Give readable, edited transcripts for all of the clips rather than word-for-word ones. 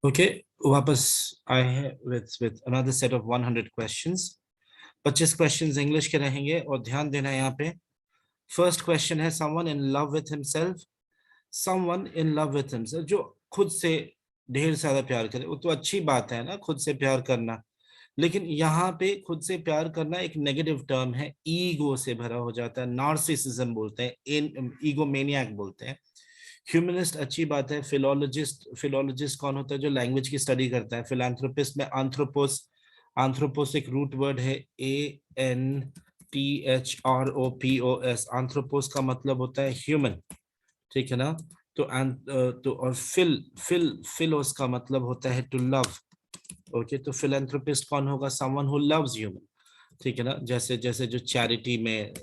Okay, वापस आए हैं with another set of 100 questions. 25 questions English के रहेंगे और ध्यान देना यहाँ पे। फर्स्ट क्वेश्चन है someone in love with himself. Someone in love with himself, जो खुद से ढेर सारा प्यार करे, वो तो अच्छी बात है ना, खुद से प्यार करना। लेकिन यहाँ पे खुद से प्यार करना एक नेगेटिव टर्म है, ईगो से भरा हो जाता है, नार्सिसिज्म बोलते हैं, ईगोमेनियाक बोलते हैं। ह्यूमनिस्ट अच्छी बात है। फिलोलॉजिस्ट कौन होता है? जो लैंग्वेज की स्टडी करता है। फिलैंथ्रोपिस्ट में आंथ्रोपोस, आंथ्रोपोस एक रूट वर्ड है, ANTHROPOS। आंथ्रोपोस का मतलब होता है ह्यूमन, ठीक है ना। तो और फिलोस का मतलब होता है टू लव। ओके, तो फिलैंथ्रोपिस्ट कौन होगा? समवन हु लव्स ह्यूमन, ठीक है ना। जैसे जैसे जो चैरिटी में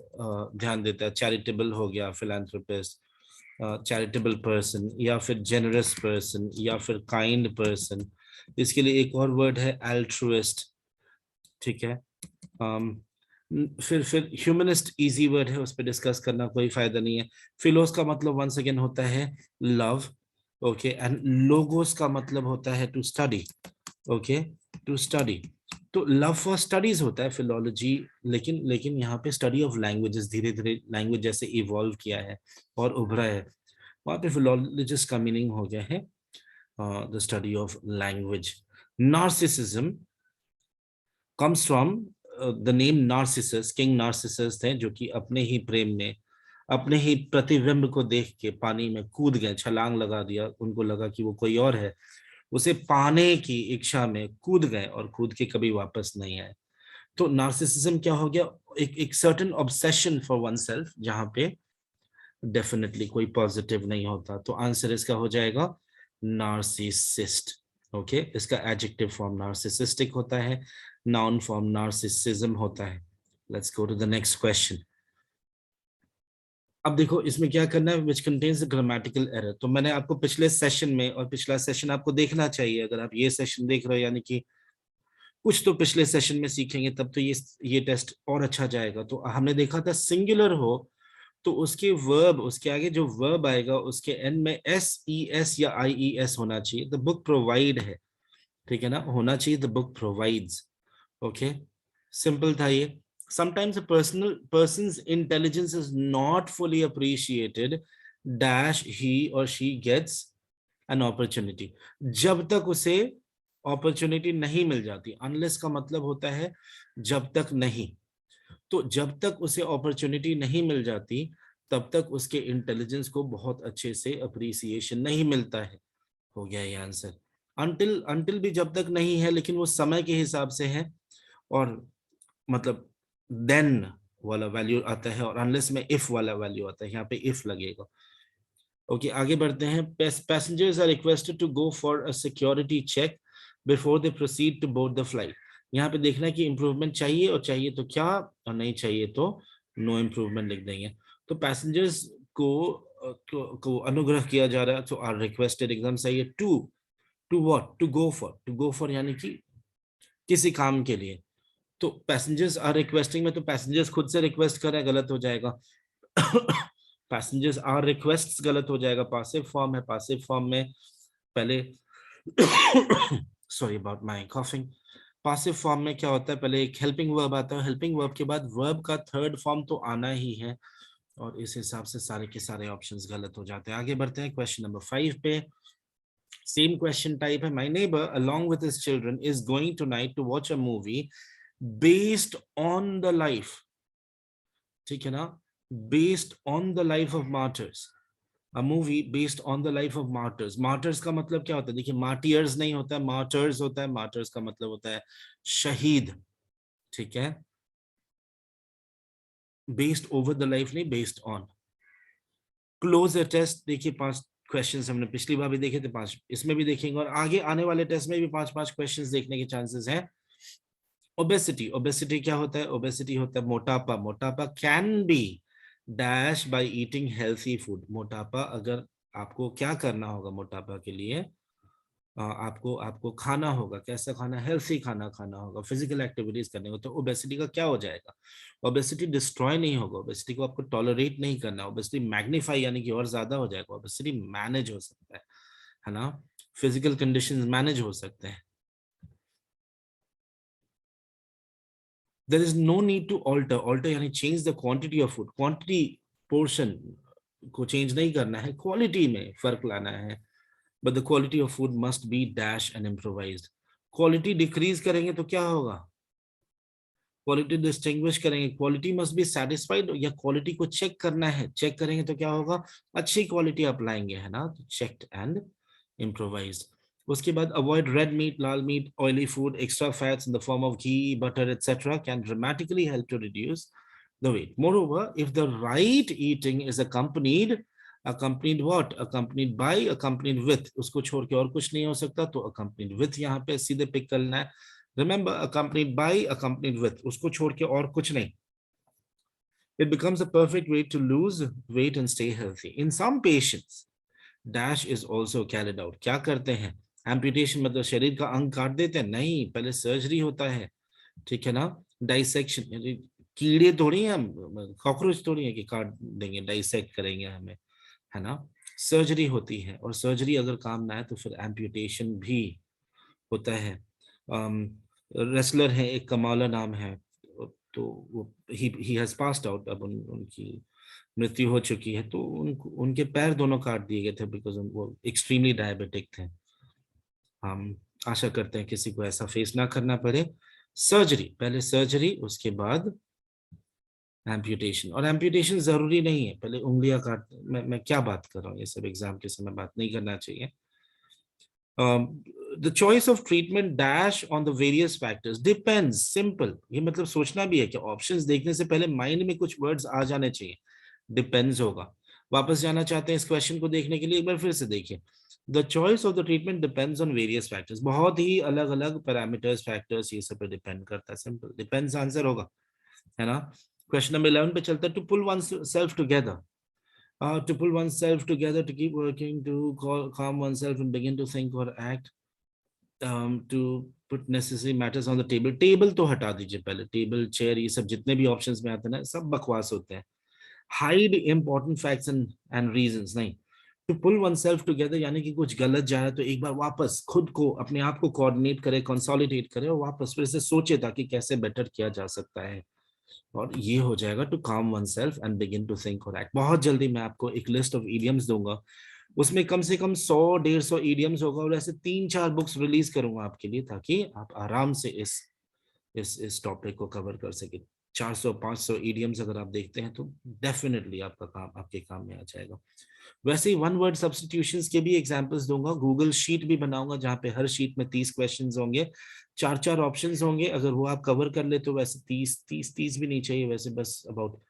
ध्यान देता है, चैरिटेबल हो गया फिलैंथ्रोपिस्ट, चैरिटेबल पर्सन, या फिर जेनरस पर्सन, या फिर काइंड पर्सन। इसके लिए एक और वर्ड है एल्ट्रुइस्ट, ठीक है। फिर ह्यूमनिस्ट इजी वर्ड है, उस पर डिस्कस करना कोई फायदा नहीं है। फिलोस का मतलब वंस अगेन होता है लव, ओके। एंड लोगोस का मतलब होता है to study, okay, to study. तो लव फॉर स्टडीज होता है फिलोलॉजी, लेकिन यहाँ पे स्टडी ऑफ लैंग्वेजेस, धीरे धीरे लैंग्वेज जैसे इवॉल्व किया है और उभरा है, वहां पे फिलोलॉजिस्ट का मीनिंग हो गया है the study of language. Narcissism comes from the name Narcissus. King Narcissus थे जो कि अपने ही प्रेम में, अपने ही प्रतिबिंब को देख के पानी में कूद गए, छलांग लगा दिया। उनको लगा कि वो कोई और है, उसे पाने की इच्छा में कूद गए और कूद के कभी वापस नहीं आए। तो नार्सिसिज्म क्या हो गया? एक certain obsession for one self, जहां पे डेफिनेटली कोई पॉजिटिव नहीं होता। तो आंसर इसका हो जाएगा नार्सिसिस्ट, ओके। इसका एडजेक्टिव फॉर्म नार्सिसिस्टिक होता है, नाउन फॉर्म नार्सिसिज्म होता है। Let's go to the next question. अब देखो इसमें क्या करना है, विच कंटेन्स ग्रामेटिकल एरर। तो मैंने आपको पिछले सेशन में, और पिछला सेशन आपको देखना चाहिए, अगर आप ये सेशन देख रहे हो यानी कि कुछ तो पिछले सेशन में सीखेंगे, तब तो ये टेस्ट और अच्छा जाएगा। तो हमने देखा था सिंगुलर हो तो उसके वर्ब, उसके आगे जो वर्ब आएगा उसके एंड में SES या IES होना चाहिए। द बुक प्रोवाइड है, ठीक है ना, होना चाहिए the book provides, okay. Simple था ये। Sometimes a person's intelligence is not fully appreciated dash he or she gets an opportunity। जब तक उसे अपॉर्चुनिटी नहीं मिल जाती, अनलेस का मतलब होता है जब तक नहीं। तो जब तक उसे अपॉर्चुनिटी नहीं मिल जाती तब तक उसके इंटेलिजेंस को बहुत अच्छे से अप्रिसिएशन नहीं मिलता है। हो गया ये आंसर। अंटिल भी जब तक नहीं है, लेकिन वो समय के हिसाब से है, और मतलब देन वाला वैल्यू आता है, और अनलेस में इफ वाला वैल्यू आता है, यहाँ पे इफ लगेगा। ओके, आगे बढ़ते हैं। Passengers are requested to go for a security check before they proceed to board the flight. यहाँ पे देखना है कि इंप्रूवमेंट चाहिए, और चाहिए तो क्या, और नहीं चाहिए तो नो इंप्रूवमेंट लिख देंगे। तो पैसेंजर्स को अनुग्रह किया जा रहा है, तो आर रिक्वेस्टेड एकदम सही है। To what? To go for यानी कि किसी काम के लिए। तो पैसेंजर्स आर रिक्वेस्टिंग में तो पैसेंजर्स खुद से रिक्वेस्ट कर रहे हैं, गलत हो जाएगा। पैसेंजर्स आर रिक्वेस्ट गलत हो जाएगा, पासिव फॉर्म है। पासिव फॉर्म में पहले sorry about my coughing. Passive form में क्या होता है, पहले एक हेल्पिंग वर्ब आता है, हेल्पिंग वर्ब के बाद वर्ब का थर्ड फॉर्म तो आना ही है, और इस हिसाब से सारे के सारे ऑप्शंस गलत हो जाते हैं। आगे बढ़ते हैं क्वेश्चन नंबर 5 पे। सेम क्वेश्चन टाइप है। My neighbour along with his children is going tonight to watch a movie based on the life, ठीक है ना, based on the life of martyrs. A movie based on the life of martyrs. Martyrs का मतलब क्या होता है? देखिए, martyrs नहीं होता है, मार्टर्स होता है। मार्टर्स का मतलब होता है शहीद, ठीक है। बेस्ड ओवर द लाइफ नहीं, based on. Close a test, देखिए 5 क्वेश्चंस हमने पिछली बार भी देखे थे, 5 इसमें भी देखेंगे, और आगे आने वाले टेस्ट में भी 5-5 क्वेश्चंस देखने के चांसेस हैं। ओबेसिटी, ओबेसिटी क्या होता है? ओबेसिटी होता है मोटापा। मोटापा can be dash by eating healthy food. मोटापा, अगर आपको क्या करना होगा मोटापा के लिए, आपको आपको खाना होगा, कैसा खाना? हेल्थी खाना खाना होगा, फिजिकल एक्टिविटीज करने होगा। तो ओबेसिटी का क्या हो जाएगा? ओबेसिटी डिस्ट्रॉय नहीं होगा, ओबेसिटी को आपको टॉलरेट नहीं करना, ओबेसिटी मैग्नीफाई यानी कि और ज्यादा हो जाएगा, ओबेसिटी मैनेज हो सकता है ना। फिजिकल कंडीशंस मैनेज हो सकते हैं। There is no need to alter यानी change the quantity of food, quantity portion को change नहीं करना है, quality में फर्क लाना है, but the quality of food must be dash and improvised. Quality decrease करेंगे तो क्या होगा, क्वालिटी डिस्टिंग्विश करेंगे, क्वालिटी मस्ट बी सेटिस्फाइड, या क्वालिटी को चेक करना है, चेक करेंगे तो क्या होगा, अच्छी क्वालिटी आप लाएंगे, है ना, तो चेक्ड एंड इम्प्रोवाइज्ड। उसके बाद अवॉइड रेड मीट, लाल meat, oily food, extra fats in the form of ghee, butter etcetera can dramatically help to reduce the weight. मोreover, if the right eating is accompanied what, accompanied by, accompanied with, उसको छोड़ के और कुछ नहीं हो सकता, तो accompanied with यहाँ पे सीधे पिक करना है। Remember, accompanied by, accompanied with, उसको छोड़ के और कुछ नहीं। It becomes a perfect way to lose weight and stay healthy. In some patients, dash is also carried out. क्या करते हैं, amputation मतलब शरीर का अंग काट देते हैं, नहीं, पहले सर्जरी होता है, ठीक है ना, डाइसेक्शन, कीड़े थोड़ी हैं हम, कॉकरोच थोड़ी है कि काट देंगे, डाइसेक्ट करेंगे हमें, है ना, सर्जरी होती है, और सर्जरी अगर काम ना है तो फिर एम्पुटेशन भी होता है। रेसलर है एक, कमाला नाम है, तो वो ही हैज पास्ड आउट, अब उनकी मृत्यु हो चुकी है, तो उनके पैर दोनों काट दिए गए थे बिकॉज वो एक्सट्रीमली डायबिटिक थे। हम आशा करते हैं किसी को ऐसा फेस ना करना पड़े। सर्जरी, पहले सर्जरी, उसके बाद एम्पुटेशन, और एम्पुटेशन जरूरी नहीं है पहले उंगलियां काट, मैं क्या बात कर रहा हूँ, ये सब एग्जाम के समय बात नहीं करना चाहिए। The choice of treatment dash on the various factors depends, simple, ये मतलब सोचना भी है कि ऑप्शंस देखने से पहले माइंड में कुछ वर्ड्स आ जाने चाहिए, डिपेंड्स होगा। वापस जाना चाहते हैं इस क्वेश्चन को देखने के लिए, एक बार फिर से देखिए। The choice of the treatment depends on various factors, बहुत ही अलग अलग पैरामीटर्स, फैक्टर्स, ये सब पे डिपेंड करता है, सिंपल, डिपेंड्स आंसर होगा, है ना। क्वेश्चन नंबर 11 पे चलता है, to pull oneself together, to pull oneself together, to keep working, to calm oneself and begin to think or act, to put necessary matters on the table. Table तो हटा दीजिए पहले, table, chair, ये सब जितने भी options में आते हैं ना, सब बकवास होते हैं। Hide important facts and reasons, नहीं। To pull oneself together यानी कि कुछ गलत जा रहा है तो एक बार वापस खुद को, अपने आप को कोऑर्डिनेट करे, कंसोलिडेट करे, और वापस फिर से सोचे ताकि कैसे बेटर किया जा सकता है, और ये हो जाएगा to calm oneself and begin to think और एक्ट। बहुत जल्दी मैं आपको एक लिस्ट ऑफ इडियम्स दूंगा, उसमें कम से कम 100-150 इडियम्स होगा, और ऐसे 3-4 बुक्स रिलीज करूंगा आपके लिए, ताकि आप आराम से इस टॉपिक को कवर कर सके। 400-500 इडियम्स अगर आप देखते हैं तो डेफिनेटली आपका काम, आपके काम में आ जाएगा। वैसे ही वन वर्ड सब्स्टिट्यूशंस के भी एग्जांपल्स दूंगा, गूगल शीट भी बनाऊंगा जहां पे हर शीट में 30 क्वेश्चंस होंगे, 4-4 ऑप्शंस होंगे, अगर वो आप कवर कर ले तो वैसे 30 भी नहीं चाहिए, वैसे बस अबाउट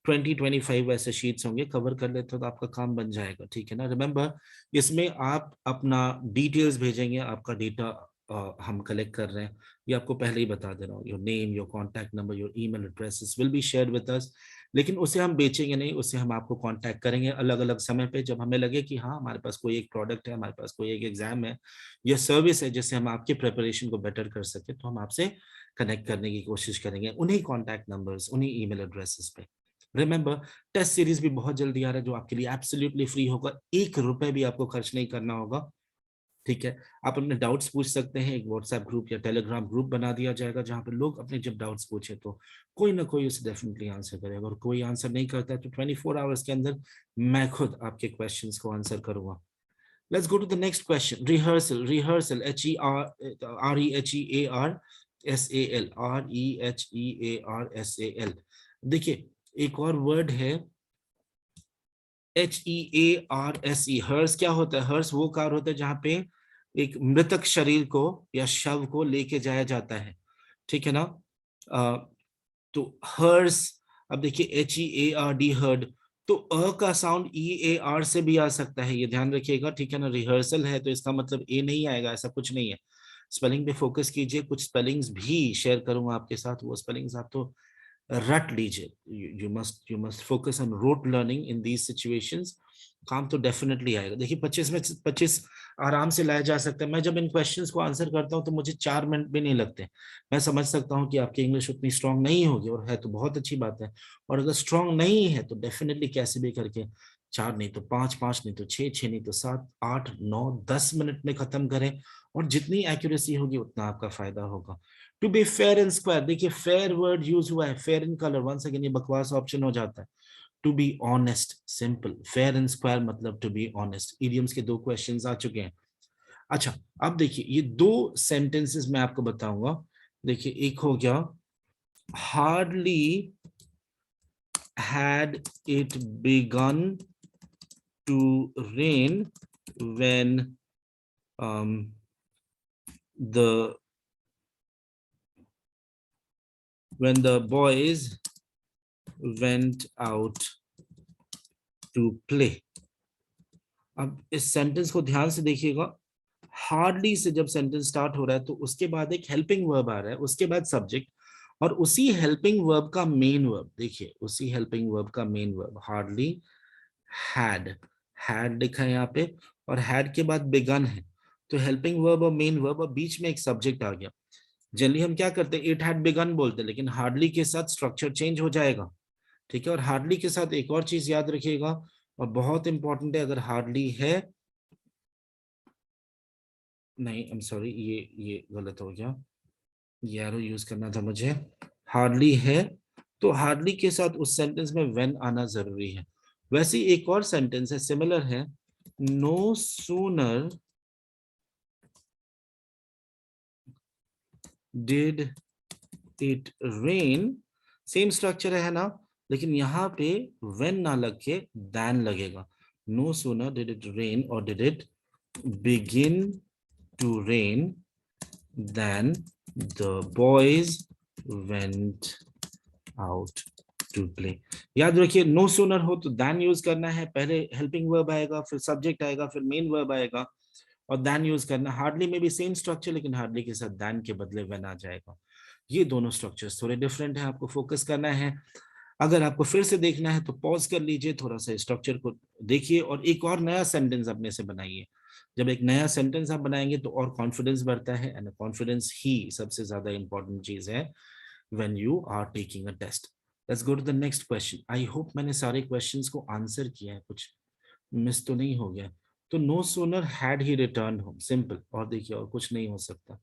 20-25 वैसे शीट्स होंगे, कवर कर लेते तो आपका काम बन जाएगा, ठीक है ना। रिमेंबर, इसमें आप अपना डिटेल्स भेजेंगे, आपका डेटा हम कलेक्ट कर रहे हैं, ये आपको पहले ही बता दे रहा हूँ, your name, your contact number, your email addresses will be shared with us, लेकिन उसे हम बेचेंगे नहीं, उसे हम आपको कांटेक्ट करेंगे अलग अलग समय पे, जब हमें लगे कि हाँ हमारे पास कोई एक प्रोडक्ट है, हमारे पास कोई एक एग्जाम है या सर्विस है जिससे हम आपके प्रिपरेशन को बेटर कर सके, तो हम आपसे कनेक्ट करने की कोशिश करेंगे, उन्हीं कॉन्टैक्ट नंबर्स, उन्हीं ईमेल एड्रेसेस पे। रिमेंबर, टेस्ट सीरीज भी बहुत जल्दी आ रहा है जो आपके लिए एब्सोल्युटली फ्री होगा, 1 रुपए भी आपको खर्च नहीं करना होगा, ठीक है। आप अपने डाउट्स पूछ सकते हैं, एक व्हाट्सएप ग्रुप या टेलीग्राम ग्रुप बना दिया जाएगा जहां पे लोग अपने जब डाउट्स पूछे तो कोई ना कोई उसे डेफिनेटली आंसर करेगा, और कोई आंसर नहीं करता है तो 24 आवर्स के अंदर मैं खुद आपके क्वेश्चंस को आंसर करूंगा। Let's go to the next question. Rehearsal, rehearsal, REHERSAL, देखिए एक और वर्ड है HEARSE, हर्स क्या होता है, हर्स वो कार होता है जहां पे एक मृतक शरीर को या शव को लेके जाया जाता है, ठीक है ना। तो हर्स, अब देखिए HEARD, हर्ड, तो का साउंड EAR से भी आ सकता है, ये ध्यान रखिएगा, ठीक है ना। रिहर्सल है तो इसका मतलब ए नहीं आएगा, ऐसा कुछ नहीं है। स्पेलिंग पे फोकस कीजिए, कुछ स्पेलिंग्स भी शेयर करूंगा आपके साथ, वो स्पेलिंग्स आप तो रट लीजिए, you must focus on rote learning in these situations, काम तो डेफिनेटली आएगा। देखिए 25 में 25 आराम से लाया जा सकता है। मैं जब इन क्वेश्चंस को आंसर करता हूँ तो मुझे 4 मिनट भी नहीं लगते। मैं समझ सकता हूँ कि आपकी इंग्लिश उतनी स्ट्रांग नहीं होगी, और है तो बहुत अच्छी बात है। और अगर स्ट्रांग नहीं है तो डेफिनेटली कैसे भी करके 4 नहीं तो 5, 5 नहीं तो 6, 6 नहीं तो 7, 8, 9, 10 मिनट में खत्म करें। और जितनी एक्यूरेसी होगी उतना आपका फायदा होगा। To be fair and square, देखिए फेयर वर्ड यूज हुआ है, fair in colour, once again ये बकवास ऑप्शन हो जाता है। To be honest, simple. Fair and square मतलब टू बी ऑनेस्ट। इडियम्स के 2 क्वेश्चंस आ चुके हैं। अच्छा, अब देखिए ये 2 सेंटेंसेस मैं आपको बताऊंगा। देखिए एक हो गया, hardly had it began to rain when the the boys went out to play। अब इस सेंटेंस को ध्यान से देखिएगा। हार्डली से जब सेंटेंस स्टार्ट हो रहा है तो उसके बाद एक हेल्पिंग वर्ब आ रहा है, उसके बाद सब्जेक्ट, और उसी हेल्पिंग वर्ब का मेन वर्ब, देखिए उसी हेल्पिंग वर्ब का main verb hardly had, had लिखा है यहाँ पे, और हैड के बाद बिगन है। तो हेल्पिंग वर्ब और मेन वर्ब, और बीच में एक सब्जेक्ट आ गया। जनरली हम क्या करते हैं, इट हैड बिगन बोलते हैं, लेकिन हार्डली के साथ स्ट्रक्चर चेंज हो जाएगा। ठीक है, और हार्डली के साथ एक और चीज याद रखिएगा, और बहुत इंपॉर्टेंट है, अगर हार्डली है, नहीं आई एम सॉरी, ये गलत हो गया, ये एरो यूज करना था मुझे। हार्डली है तो हार्डली के साथ उस सेंटेंस में व्हेन आना जरूरी है। वैसे ही एक और सेंटेंस है, सिमिलर है, no sooner did it rain, same structure है ना, लेकिन यहाँ पे व्हेन ना लग के देन लगेगा। No sooner did it rain और did it begin to rain then the boys went out to play। याद रखिए, नो सूनर हो तो देन यूज करना है, पहले हेल्पिंग वर्ब आएगा, फिर सब्जेक्ट आएगा, फिर मेन वर्ब आएगा, और देन यूज करना। हार्डली में भी सेम स्ट्रक्चर, लेकिन हार्डली के साथ देन के बदले व्हेन आ जाएगा। ये दोनों स्ट्रक्चर्स थोड़े डिफरेंट है, आपको फोकस करना है। अगर आपको फिर से देखना है तो पॉज कर लीजिए, थोड़ा सा स्ट्रक्चर को देखिए, और एक और नया सेंटेंस अपने से बनाइए। जब एक नया सेंटेंस आप बनाएंगे तो और कॉन्फिडेंस बढ़ता है, एंड कॉन्फिडेंस ही सबसे ज्यादा इंपॉर्टेंट चीज है when you are taking a test. Let's go to the next question. I hope मैंने सारे क्वेश्चंस को आंसर किया है, कुछ मिस तो नहीं हो गया। तो no sooner had he return home, simple. और देखिए और कुछ नहीं हो सकता।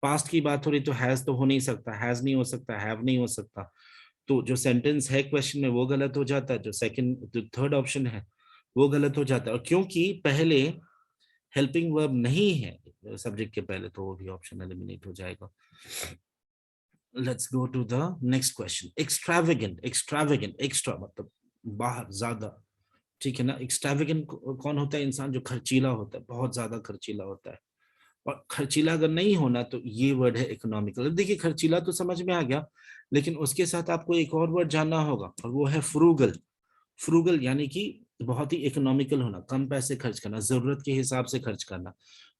पास्ट की बात हो रही तो हैज तो हो नहीं सकता, हैज नहीं हो सकता, हैव नहीं हो सकता। तो जो सेंटेंस है क्वेश्चन में वो गलत हो जाता है, जो थर्ड ऑप्शन है वो गलत हो जाता है, और क्योंकि पहले हेल्पिंग वर्ब नहीं है सब्जेक्ट के पहले, तो वो भी ऑप्शन एलिमिनेट हो जाएगा। Let's go to the next question. Extravagant, extravagant, extra मतलब बाहर, ज्यादा। ठीक है ना। एक्स्ट्रावेगेंट कौन होता है, इंसान जो खर्चीला होता है, बहुत ज्यादा खर्चीला होता है। और खर्चीला अगर नहीं होना तो ये वर्ड है इकोनॉमिकल। देखिए खर्चीला तो समझ में आ गया, लेकिन उसके साथ आपको एक और वर्ड जानना होगा, और वो है फ्रूगल। फ्रूगल यानी कि बहुत ही इकोनॉमिकल होना, कम पैसे खर्च करना, जरूरत के हिसाब से खर्च करना।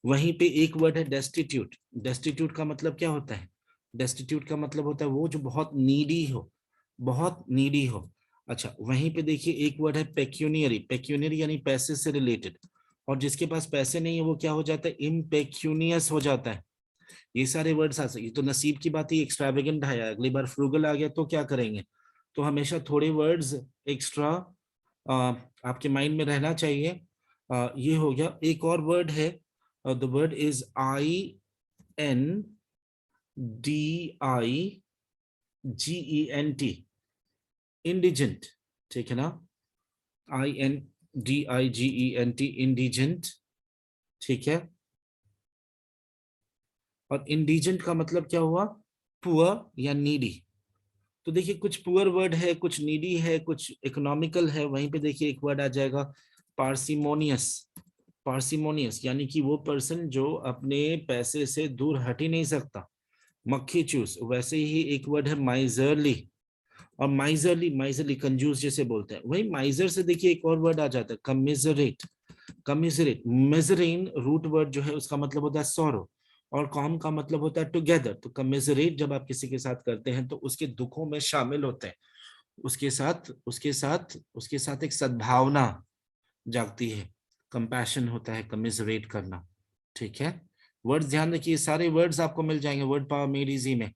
वहीं पे एक वर्ड है डेस्टिट्यूट। डेस्टिट्यूट का मतलब क्या होता है, डेस्टिट्यूट का मतलब होता है वो जो बहुत नीडी हो, बहुत नीडी हो। अच्छा, वहीं पे देखिए एक वर्ड है पेक्यूनियरी। पेक्यूनियरी यानी पैसे से रिलेटेड, और जिसके पास पैसे नहीं है वो क्या हो जाता है, इम्पेक्यूनियस हो जाता है। ये सारे वर्ड्स आ सकते, ये तो नसीब की बात ही, एक्स्ट्रावेगेंट आया, अगली बार फ्रूगल आ गया तो क्या करेंगे। तो हमेशा थोड़े वर्ड्स एक्स्ट्रा आपके माइंड में रहना चाहिए। ये हो गया। एक और वर्ड है, the word is INDIGENT, indigent. ठीक है ना, INDIGENT, इंडिजेंट। ठीक है, और इंडिजेंट का मतलब क्या हुआ, पुअर या नीडी। तो देखिए कुछ पुअर वर्ड है, कुछ नीडी है, कुछ इकोनॉमिकल है। वहीं पे देखिए एक वर्ड आ जाएगा पार्सिमोनियस। पार्सिमोनियस यानी कि वो पर्सन जो अपने पैसे से दूर हट ही नहीं सकता, मक्खी चूस। वैसे ही एक वर्ड है माइजरली, और माइजरली, माइजरली कंजूस जैसे बोलते हैं। वही माइजर से देखिए एक और वर्ड आ जाता है कमिजरेट। कमिजरेट, मेजरीन रूट वर्ड जो है उसका मतलब होता है सॉरो, और कॉम का मतलब होता है टुगेदर। तो कमिजरेट जब आप किसी के साथ करते हैं तो उसके दुखों में शामिल होते हैं, उसके साथ एक सद्भावना जागती है, कंपैशन होता है, कमिसरेट करना, ठीक है। वर्ड्स ध्यान रखिए, सारे वर्ड्स आपको मिल जाएंगे वर्ड पावर मेड इजी में।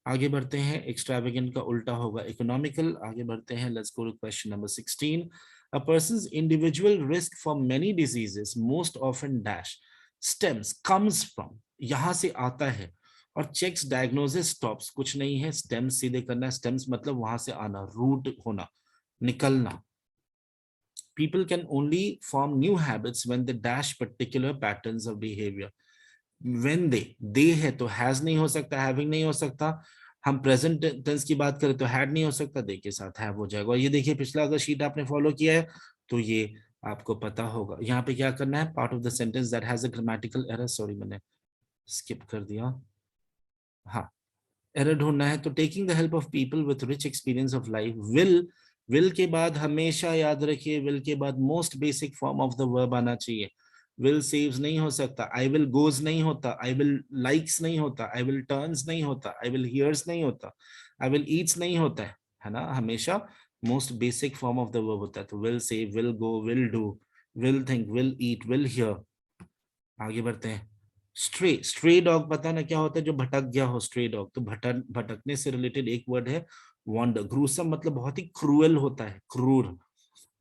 आगे बढ़ते हैं, एक्स्ट्रावेगेंट का उल्टा होगा इकोनॉमिकल। आगे बढ़ते हैं, let's go to question number 16। A person's individual risk for many diseases most often dash stems comes from, यहां से आता है, और चेक्स डायग्नोसिस स्टॉप्स, कुछ नहीं है, स्टेम्स सीधे करना है, स्टेम्स मतलब वहां से आना, रूट होना, निकलना। People can only form new habits when they dash particular patterns of behavior. When they है तो has नहीं हो सकता, having नहीं हो सकता। हम प्रेजेंट टेंस की बात करें तो had नहीं हो सकता, दे के साथ have हो जाएगा। और ये देखिए पिछला अगर शीट आपने फॉलो किया है तो ये आपको पता होगा। यहाँ पे क्या करना है, part of the sentence that has a grammatical error, sorry मैंने स्किप कर दिया, हाँ, एरर ढूंढना है। तो taking the help of people with rich experience of life, will के बाद हमेशा याद रखिए, विल के बाद most basic form of the verb आना चाहिए। विल सेव्स नहीं हो सकता, आई विल गोज नहीं होता, आई विल लाइक्स नहीं होता, आई विल टर्न्स नहीं होता, आई विल हियर्स नहीं होता, आई विल ईट्स नहीं होता है ना, हमेशा most basic form of the verb होता है। तो will save, will go, will do, will think, will eat, will hear. आगे बढ़ते हैं, स्ट्रे, स्ट्रे डॉग पता ना क्या होता है, जो भटक गया हो, स्ट्रे डॉग। तो भटकने से रिलेटेड एक वर्ड है वॉन्डर। ग्रूसम मतलब बहुत ही क्रूअल होता है, क्रूर,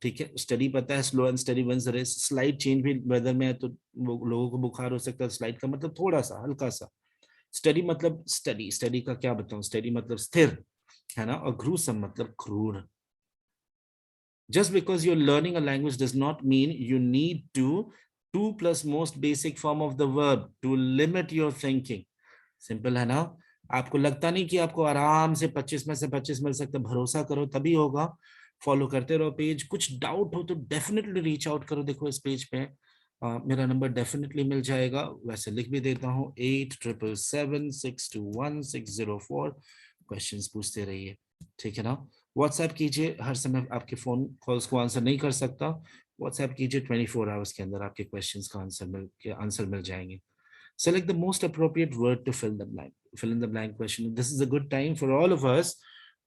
ठीक है। स्टडी पता है, slow and steady wins the race. Slight change भी वेदर में है तो लोगों को बुखार हो सकता है, स्लाइड का मतलब थोड़ा सा, हल्का सा। स्टडी मतलब स्टडी, स्टडी का क्या बताऊं, स्टडी मतलब स्थिर, है ना। और ग्रूसम मतलब क्रूर। Just because you're learning a language does not mean you need to two plus most basic form of the verb to limit your thinking. Simple है ना। आपको लगता नहीं कि आपको आराम से 25 में से 25 मिल सकते, भरोसा करो तभी होगा। फॉलो करते रहो पेज। कुछ डाउट हो तो डेफिनेटली रीच आउट करो। देखो इस पेज पे मेरा नंबर डेफिनेटली मिल जाएगा, वैसे लिख भी देता हूँ 8777621604। क्वेश्चंस पूछते रहिए, ठीक है ना। व्हाट्सएप कीजिए, हर समय आपके फोन कॉल्स को आंसर नहीं कर सकता। व्हाट्सएप कीजिए, 24 आवर्स के अंदर आपके क्वेश्चंस का आंसर मिल जाएंगे। Select the most appropriate word to fill the blank. Fill in the blank question. This is a good time for all of us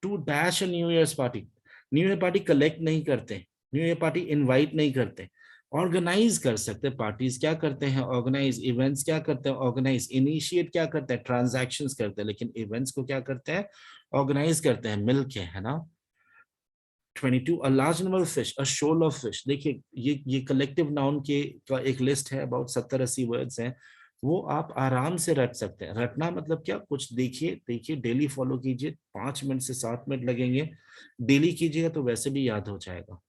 to dash a New Year's party. New Year party collect नहीं करते, New Year party invite नहीं करते, organise कर सकते। Parties क्या करते हैं, organise. Events क्या करते हैं, ऑर्गेनाइज। इनिशिएट क्या करते हैं, ट्रांजैक्शंस करते हैं। लेकिन इवेंट्स को क्या करते हैं, ऑर्गेनाइज करते हैं मिलके, है ना। 22 a large number of fish, a shoal of fish। देखिए ये कलेक्टिव नाउन के का एक लिस्ट है, अबाउट 70-80 वर्ड्स हैं, वो आप आराम से रट सकते हैं। रटना मतलब क्या, कुछ देखिए देखिए, डेली फॉलो कीजिए, 5 मिनट से 7 मिनट लगेंगे। डेली कीजिएगा तो वैसे भी याद हो जाएगा।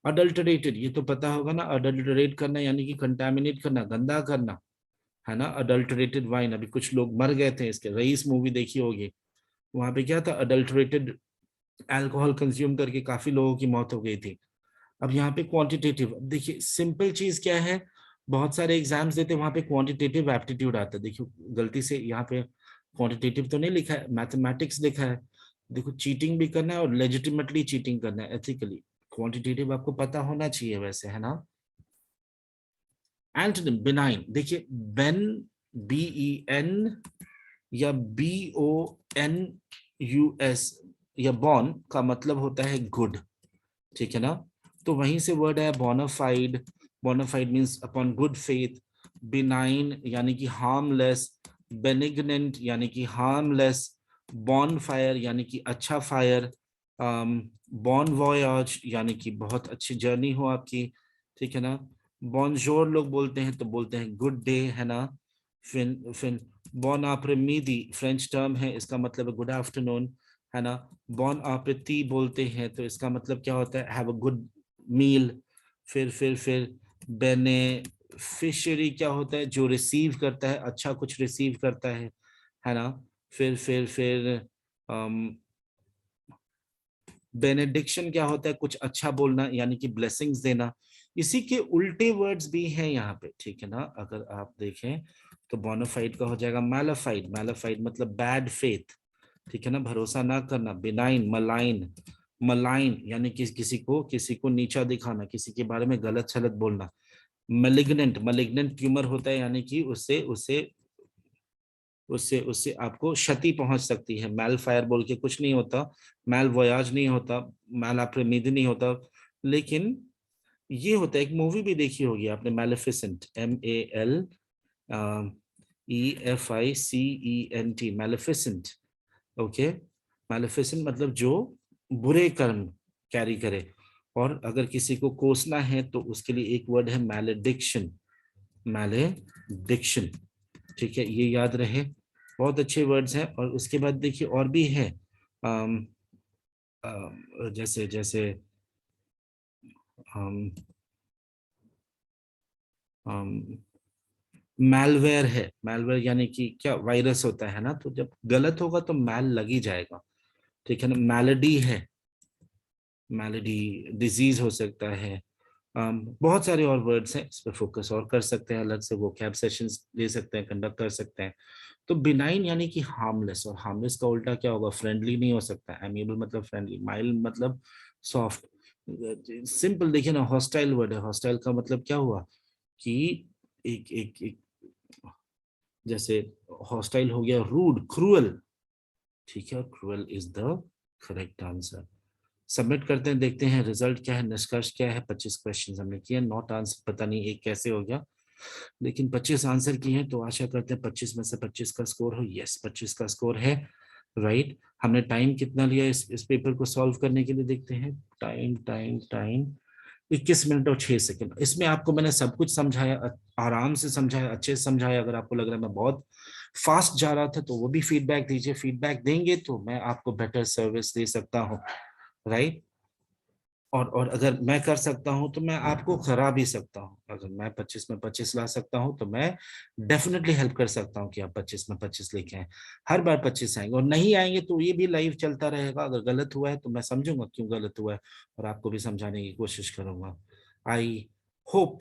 अडल्टरेटेड, ये तो पता होगा ना, अडल्टरेट करना यानी कि कंटामिनेट करना, गंदा करना, है ना। अडल्टरेटेड वाइन, अभी कुछ लोग मर गए थे इसके, रईस मूवी देखी होगी, वहां पे क्या था, अडल्टरेटेड अल्कोहल कंज्यूम करके काफी लोगों की मौत हो गई थी। अब यहाँ पे क्वांटिटेटिव, देखिए सिंपल चीज क्या है, बहुत सारे एग्जाम्स देते हैं वहां पे क्वांटिटेटिव एप्टीट्यूड आता है। देखियो गलती से यहाँ पे क्वांटिटेटिव तो नहीं लिखा है, मैथमेटिक्स लिखा है। देखो चीटिंग भी करना है और लेजिटिमेटली चीटिंग करना है, एथिकली। क्वांटिटेटिव आपको पता होना चाहिए वैसे, है ना। एंटोनिम बिनाइन, देखिए बेन, BEN या BONUS या बॉन का मतलब होता है गुड, ठीक है ना। तो वहीं से वर्ड है bona fide. Bona fide means upon good faith. Benign यानी कि हार्मलेस। बेनिग्नेंट यानी कि हार्मलेस। बॉन फायर यानी कि अच्छा फायर। बॉन वॉयाज यानी कि बहुत अच्छी जर्नी हो आपकी, ठीक है ना। बॉनजोर लोग बोलते हैं तो बोलते हैं गुड डे, है ना। फिन फिन बॉन आप्रेमीदी फ्रेंच टर्म है, इसका मतलब है गुड आफ्टरनून, है ना। बॉन आपेती बोलते हैं तो इसका मतलब क्या होता है, हैव अ गुड मील। फिर बेनेफिशियरी क्या होता है, जो रिसीव करता है, अच्छा कुछ रिसीव करता है ना। फिर बेनेडिक्शन क्या होता है, कुछ अच्छा बोलना यानी कि ब्लेसिंग्स देना। इसी के उल्टे वर्ड्स भी हैं यहाँ पे, ठीक है ना। अगर आप देखें तो बोनाफाइड का हो जाएगा मैलाफाइड। मैलाफाइड मतलब बैड फेथ, ठीक है ना, भरोसा ना करना। Benign, malign. मलाइन यानी कि किसी को नीचा दिखाना, किसी के बारे में गलत सलत बोलना। मेलिग्नेंट, मेलिग्नेंट ट्यूमर होता है यानी कि उससे उससे उससे उससे आपको क्षति पहुंच सकती है। मैल फायर बोल के कुछ नहीं होता, मैल वोयाज नहीं होता, मैल आप्रेमिद नहीं होता, लेकिन ये होता है, एक मूवी भी देखी होगी आपने, मैलेफिसेंट, MELEFICENT, मैलेफिसेंट। ओके, मैलेफिसेंट मतलब जो बुरे कर्म कैरी करे। और अगर किसी को कोसना है तो उसके लिए एक वर्ड है मैलेडिक्शन, मैलेडिक्शन। ठीक है, ये याद रहे, बहुत अच्छे वर्ड्स हैं। और उसके बाद देखिए और भी है, अम, जैसे जैसे मैलवेयर है। मैलवेयर यानी कि क्या, वायरस होता है ना, तो जब गलत होगा तो मैल लग ही जाएगा। ठीक है ना। मैलेडी है, मैलेडी डिजीज हो सकता है। बहुत सारे और वर्ड्स हैं, इस पर फोकस और कर सकते हैं, अलग से वो कैब सेशंस ले सकते हैं, कंडक्ट कर सकते हैं। तो बिनाइन यानी कि हार्मलेस, और हार्मलेस का उल्टा क्या होगा, फ्रेंडली नहीं हो सकता। एमिएबल मतलब फ्रेंडली, माइल्ड मतलब सॉफ्ट। सिंपल देखिए ना, हॉस्टाइल वर्ड है, हॉस्टाइल का मतलब क्या हुआ कि एक एक एक जैसे हॉस्टाइल हो गया रूड, क्रूअल। ठीक है, cruel is the correct answer. Submit करते हैं, देखते हैं रिजल्ट क्या है, निष्कर्ष क्या है। 25 क्वेश्चन हमने किए, नॉट आंसर पता नहीं एक कैसे हो गया, लेकिन 25 आंसर किए हैं, तो आशा करते हैं 25 में से 25 का स्कोर हो। यस, 25 का स्कोर है। राइट। हमने टाइम कितना लिया इस पेपर को सॉल्व करने के लिए, देखते हैं। टाइम टाइम टाइम 21 मिनट और 6 सेकंड। इसमें आपको मैंने सब कुछ समझाया, आराम से समझाया, अच्छे से समझाया। अगर आपको लग रहा है मैं बहुत फास्ट जा रहा था तो वो भी फीडबैक दीजिए, फीडबैक देंगे तो मैं आपको बेटर सर्विस दे सकता हूँ। राइट। और अगर मैं कर सकता हूं तो मैं आपको करा भी सकता हूं। अगर मैं 25 में 25 ला सकता हूं तो मैं डेफिनेटली हेल्प कर सकता हूं कि आप 25 में 25 लेके आए। हर बार 25 आएंगे, और नहीं आएंगे तो ये भी लाइव चलता रहेगा। अगर गलत हुआ है तो मैं समझूंगा क्यों गलत हुआ है, और आपको भी समझाने की कोशिश करूंगा। I hope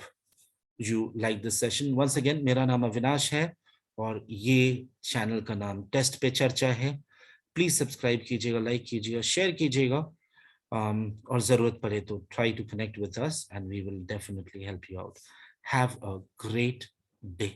you like this session. Once again, मेरा नाम अविनाश है और ये चैनल का नाम टेस्ट पे चर्चा है। प्लीज सब्सक्राइब कीजिएगा, लाइक कीजिएगा, शेयर कीजिएगा। और जरूरत पड़े तो try to connect with us and we will definitely help you out. Have a great day.